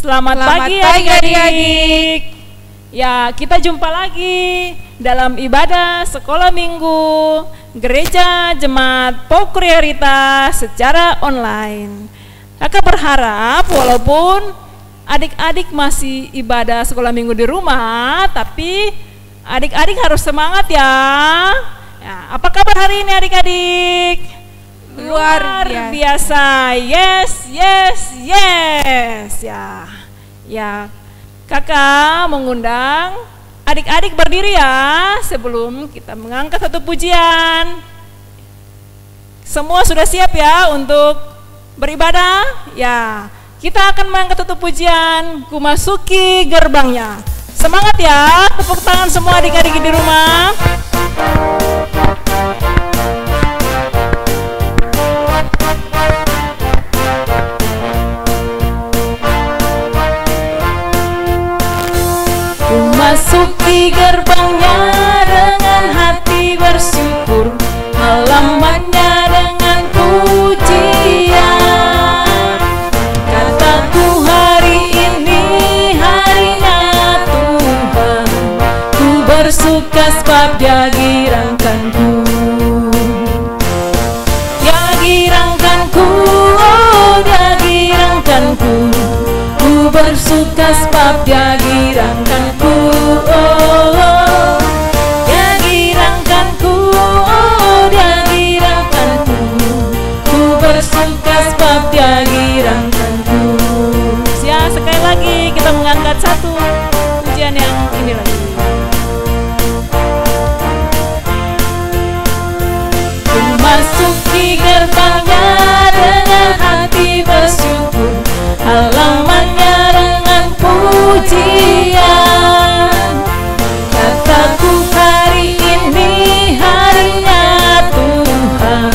Selamat pagi adik-adik. Ya, kita jumpa lagi dalam ibadah sekolah minggu Gereja Jemaat Prioritas secara online. Kakak berharap walaupun adik-adik masih ibadah sekolah minggu di rumah, tapi adik-adik harus semangat ya. Apa kabar hari ini adik-adik? Luar biasa. Yes. Ya, kakak mengundang adik-adik berdiri ya sebelum kita mengangkat satu pujian. Semua sudah siap ya untuk beribadah? Ya, kita akan mengangkat satu pujian, Ku Masuki Gerbangnya. Semangat ya, tepuk tangan semua adik-adik di rumah. Masuki gerbangnya dengan hati bersyukur, halamannya dengan pujian. Kataku hari ini harinya Tuhan, ku bersuka sebab Dia girangkanku. Dia girangkanku, oh Dia girangkanku, ku bersuka sebab Dia girangkanku. Sekali lagi kita mengangkat satu pujian yang ini lagi. Ku masuki gerbangnya dengan hati bersyukur, halamannya dengan pujian. Kataku hari ini harinya Tuhan,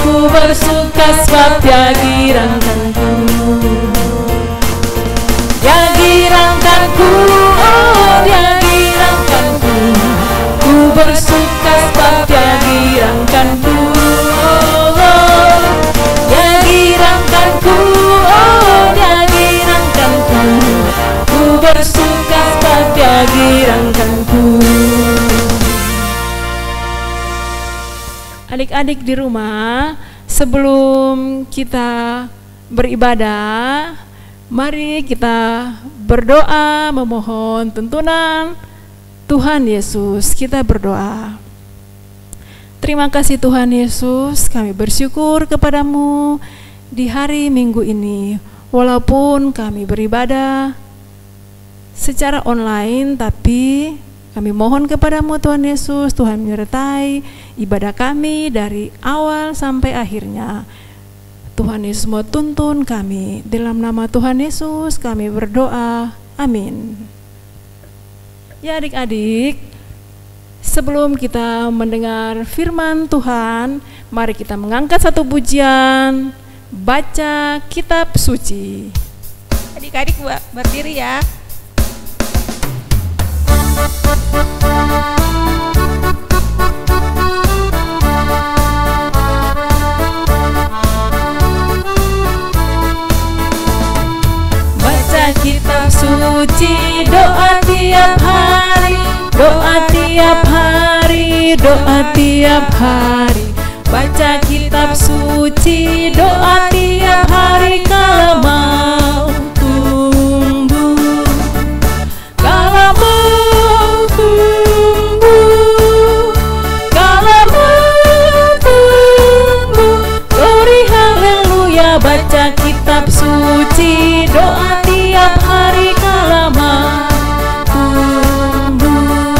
ku bersuka sebab Dia girangkanku. Dia girangkanku, oh Dia girangkanku, ku bersuka sebab Dia girangkanku. Dia girangkanku, oh Dia girangkanku, ku bersuka sebab Dia girangkanku. Adik-adik di rumah, sebelum kita beribadah, mari kita berdoa memohon tuntunan Tuhan Yesus. Kita berdoa. Terima kasih Tuhan Yesus, kami bersyukur kepadamu di hari Minggu ini. Walaupun kami beribadah secara online, tapi kami mohon kepadamu Tuhan Yesus, Tuhan menyertai ibadah kami dari awal sampai akhirnya. Tuhan Yesus mau tuntun kami. Dalam nama Tuhan Yesus kami berdoa. Amin. Ya adik-adik, sebelum kita mendengar firman Tuhan, mari kita mengangkat satu pujian, baca kitab suci. Adik-adik berdiri ya. Kitab suci, doa tiap hari, doa tiap hari, doa tiap hari. Baca kitab suci, doa tiap hari kalau mau tumbuh, kalau mau tumbuh, kalau mau tumbuh. Glory haleluya, baca kitab suci, doa tiap hari kalau mau tumbuh.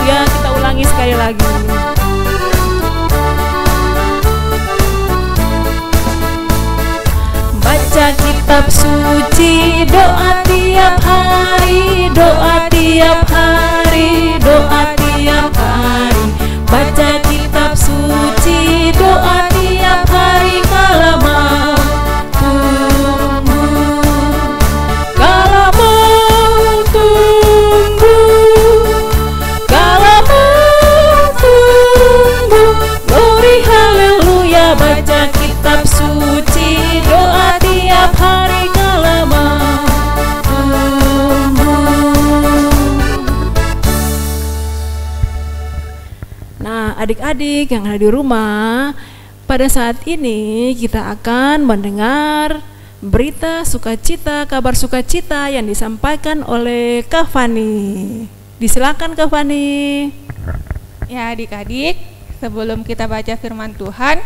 Ya, kita ulangi sekali lagi. Baca kitab suci, doa tiap hari, doa tiap hari, doa tiap hari. Baca kitab suci, doa tiap hari kalau mau tumbuh, kalau mau tumbuh, kalau mau tumbuh. Glory haleluya, baca kitab suci, doa tiap hari kalau mau adik-adik yang ada di rumah, pada saat ini kita akan mendengar berita sukacita, kabar sukacita yang disampaikan oleh Kak Fani. Disilakan Kak Fani. Ya adik-adik, sebelum kita baca firman Tuhan,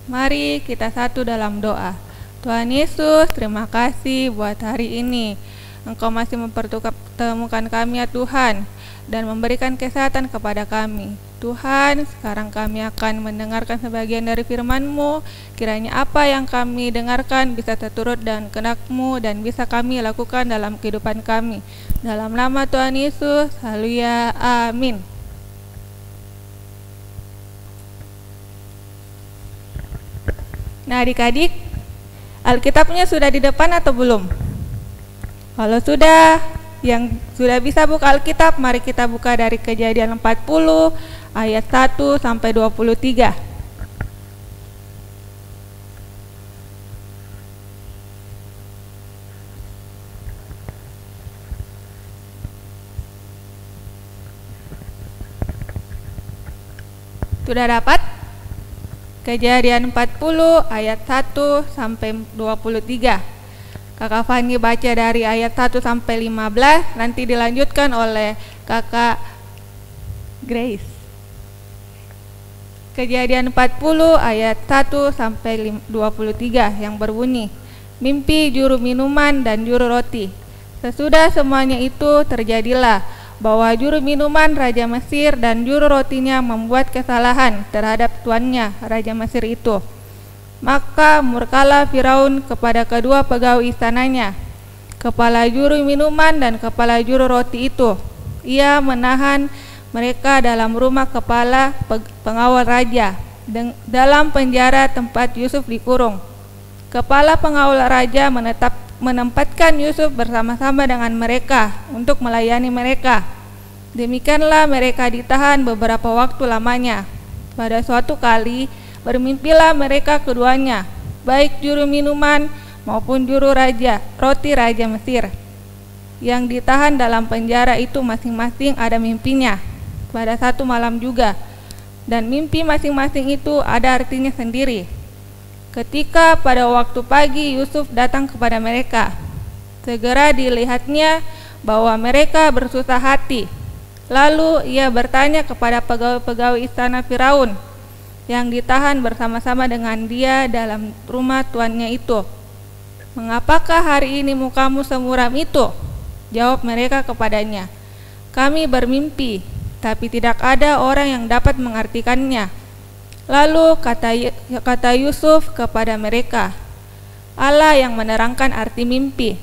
mari kita satu dalam doa. Tuhan Yesus, terima kasih buat hari ini. Engkau masih mempertemukan kami ya Tuhan, dan memberikan kesehatan kepada kami. Tuhan, sekarang kami akan mendengarkan sebagian dari firman-Mu. Kiranya apa yang kami dengarkan bisa terturut dan kehendak-Mu dan bisa kami lakukan dalam kehidupan kami. Dalam nama Tuhan Yesus, haleluya, amin. Nah adik-adik, Alkitabnya sudah di depan atau belum? Kalau sudah, yang sudah bisa buka Alkitab, mari kita buka dari Kejadian 40 ayat 1 sampai 23. Sudah dapat? Kejadian 40 ayat 1 sampai 23. Kakak Fani baca dari ayat 1 sampai 15, nanti dilanjutkan oleh Kakak Grace. Kejadian 40 ayat 1 sampai 23 yang berbunyi, mimpi juru minuman dan juru roti. Sesudah semuanya itu terjadilah bahwa juru minuman Raja Mesir dan juru rotinya membuat kesalahan terhadap tuannya Raja Mesir itu. Maka murkalah Firaun kepada kedua pegawai istananya, kepala juru minuman dan kepala juru roti itu. Ia menahan mereka dalam rumah kepala pengawal raja, dalam penjara tempat Yusuf dikurung. Kepala pengawal raja menempatkan Yusuf bersama-sama dengan mereka untuk melayani mereka. Demikianlah mereka ditahan beberapa waktu lamanya. Pada suatu kali bermimpilah mereka keduanya, baik juru minuman maupun juru roti Raja Mesir. Yang ditahan dalam penjara itu masing-masing ada mimpinya pada satu malam juga, dan mimpi masing-masing itu ada artinya sendiri. Ketika pada waktu pagi Yusuf datang kepada mereka, segera dilihatnya bahwa mereka bersusah hati. Lalu ia bertanya kepada pegawai-pegawai istana Firaun yang ditahan bersama-sama dengan dia dalam rumah tuannya itu, "Mengapakah hari ini mukamu semuram itu?" Jawab mereka kepadanya, "Kami bermimpi, tapi tidak ada orang yang dapat mengartikannya." Lalu kata Yusuf kepada mereka, "Allah yang menerangkan arti mimpi.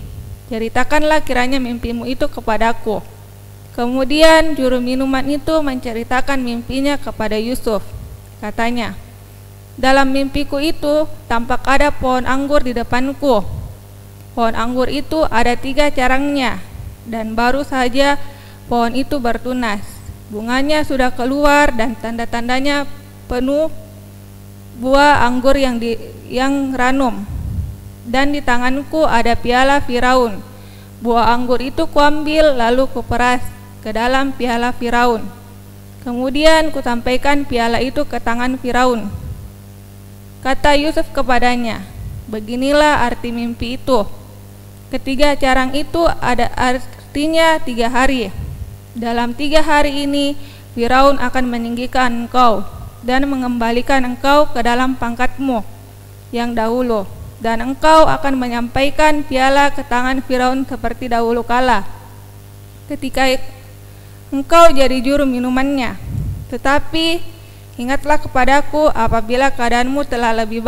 Ceritakanlah kiranya mimpimu itu kepadaku." Kemudian juru minuman itu menceritakan mimpinya kepada Yusuf. Katanya, "Dalam mimpiku itu tampak ada pohon anggur di depanku. Pohon anggur itu ada 3 carangnya, dan baru saja pohon itu bertunas. Bunganya sudah keluar dan tanda-tandanya penuh buah anggur yang ranum. Dan di tanganku ada piala Firaun. Buah anggur itu kuambil lalu kuperas ke dalam piala Firaun. Kemudian kusampaikan piala itu ke tangan Firaun." Kata Yusuf kepadanya, "Beginilah arti mimpi itu. 3 carang itu ada artinya 3 hari. Dalam 3 hari ini Firaun akan meninggikan engkau dan mengembalikan engkau ke dalam pangkatmu yang dahulu, dan engkau akan menyampaikan piala ke tangan Firaun seperti dahulu kala, ketika engkau jadi juru minumannya. Tetapi ingatlah kepadaku apabila keadaanmu telah lebih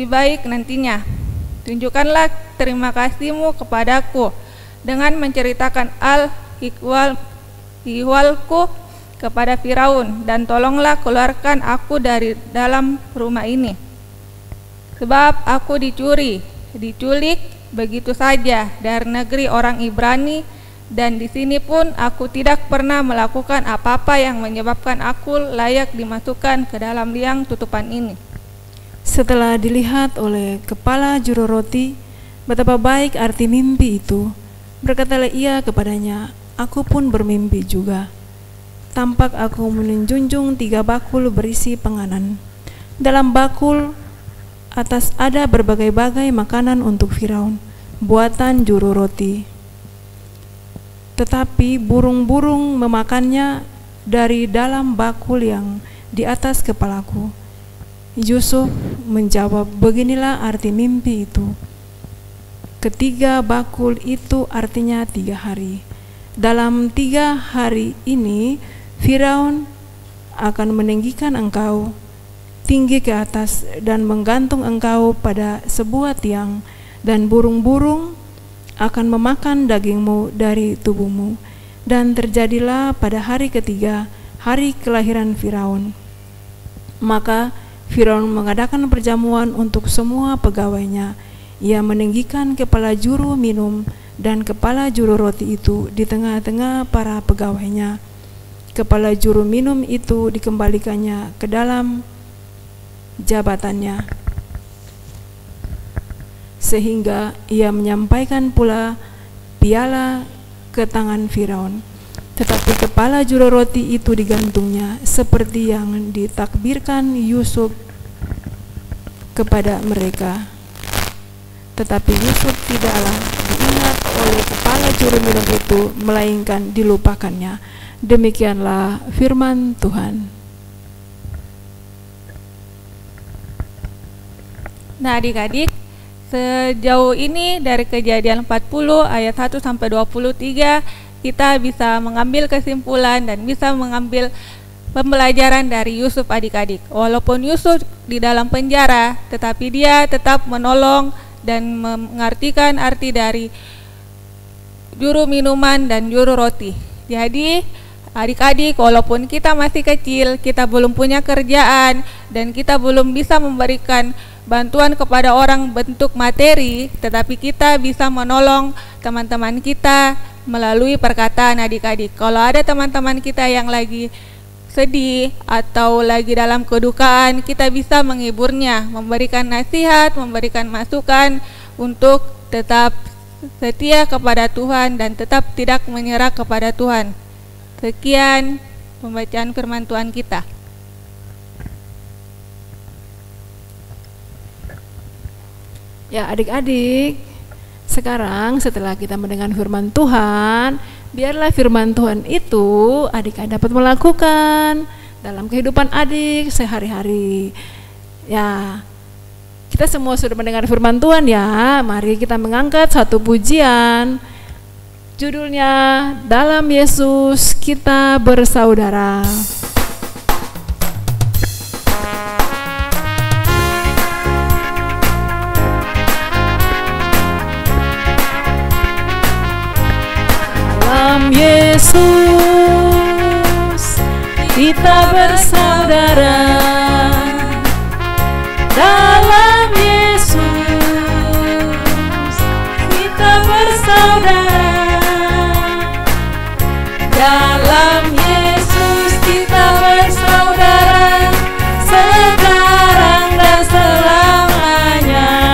baik nantinya. Tunjukkanlah terima kasihmu kepadaku dengan menceritakan ihwalku kepada Firaun, dan tolonglah keluarkan aku dari dalam rumah ini. Sebab aku diculik begitu saja dari negeri orang Ibrani, dan di sini pun aku tidak pernah melakukan apa-apa yang menyebabkan aku layak dimasukkan ke dalam liang tutupan ini." Setelah dilihat oleh kepala juru roti betapa baik arti mimpi itu, berkatalah ia kepadanya, "Aku pun bermimpi juga. tampak aku menjunjung 3 bakul berisi penganan. Dalam bakul atas ada berbagai-bagai makanan untuk Firaun, buatan juru roti. Tetapi burung-burung memakannya dari dalam bakul yang di atas kepalaku. Yusuf menjawab, beginilah arti mimpi itu. Ketiga bakul itu artinya 3 hari. Dalam 3 hari ini Firaun akan meninggikan engkau tinggi ke atas dan menggantung engkau pada sebuah tiang, dan burung-burung akan memakan dagingmu dari tubuhmu. Dan terjadilah pada hari ketiga, hari kelahiran Firaun. Maka Firaun mengadakan perjamuan untuk semua pegawainya. Ia meninggikan kepala juru minum dan kepala juru roti itu di tengah-tengah para pegawainya. Kepala juru minum itu dikembalikannya ke dalam jabatannya, sehingga ia menyampaikan pula piala ke tangan Firaun. Tetapi kepala juru roti itu digantungnya, seperti yang ditakbirkan Yusuf kepada mereka. Tetapi Yusuf tidaklah diingat oleh kepala juru minum itu, melainkan dilupakannya. Demikianlah firman Tuhan. Nah, adik-adik, sejauh ini dari Kejadian 40 ayat 1 sampai 23 kita bisa mengambil kesimpulan dan bisa mengambil pembelajaran dari Yusuf, adik-adik. Walaupun Yusuf di dalam penjara, tetapi dia tetap menolong dan mengartikan arti dari juru minuman dan juru roti. Jadi adik-adik, walaupun kita masih kecil, kita belum punya kerjaan, dan kita belum bisa memberikan bantuan kepada orang bentuk materi, tetapi kita bisa menolong teman-teman kita melalui perkataan, adik-adik. Kalau ada teman-teman kita yang lagi sedih atau lagi dalam kedukaan, kita bisa menghiburnya, memberikan nasihat, memberikan masukan untuk tetap setia kepada Tuhan dan tetap tidak menyerah kepada Tuhan. Sekian pembacaan firman Tuhan kita. Ya, adik-adik, sekarang setelah kita mendengar firman Tuhan, biarlah firman Tuhan itu adik-adik dapat melakukan dalam kehidupan adik sehari-hari. Ya, kita semua sudah mendengar firman Tuhan ya. Mari kita mengangkat satu pujian. Judulnya, Dalam Yesus Kita Bersaudara. Dalam Yesus kita bersaudara. Dalam Yesus kita bersaudara. Dalam Yesus kita bersaudara, sekarang dan selamanya.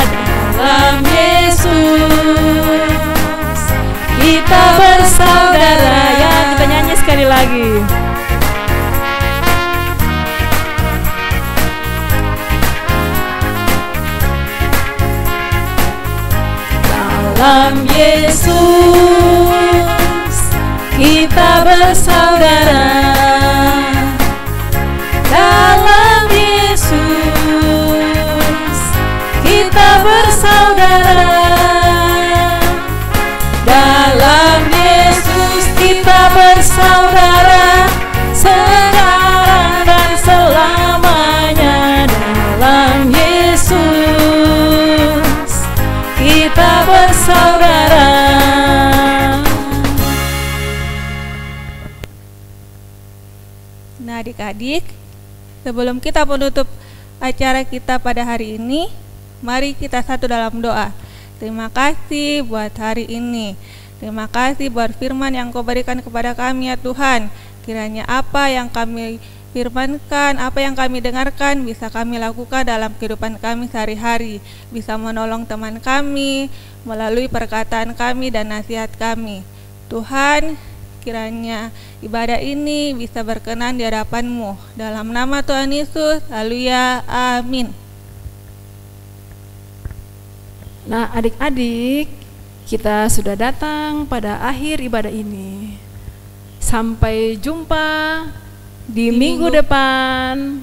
Dalam Yesus kita bersaudara. Ya, kita nyanyi sekali lagi. Dalam Yesus kita bersaudara. Dalam Yesus kita bersaudara. Dalam Yesus kita bersaudara, sekarang dan selamanya. Dalam Yesus kita bersaudara. Nah, adik-adik, sebelum kita menutup acara kita pada hari ini, mari kita satu dalam doa. Terima kasih buat hari ini. Terima kasih buat firman yang Kau berikan kepada kami ya Tuhan. Kiranya apa yang kami firmankan, apa yang kami dengarkan bisa kami lakukan dalam kehidupan kami sehari-hari. Bisa menolong teman kami melalui perkataan kami dan nasihat kami. Tuhan, kiranya ibadah ini bisa berkenan di hadapan-Mu. Dalam nama Tuhan Yesus, haleluya, amin. Nah, adik-adik, kita sudah datang pada akhir ibadah ini. Sampai jumpa di minggu depan.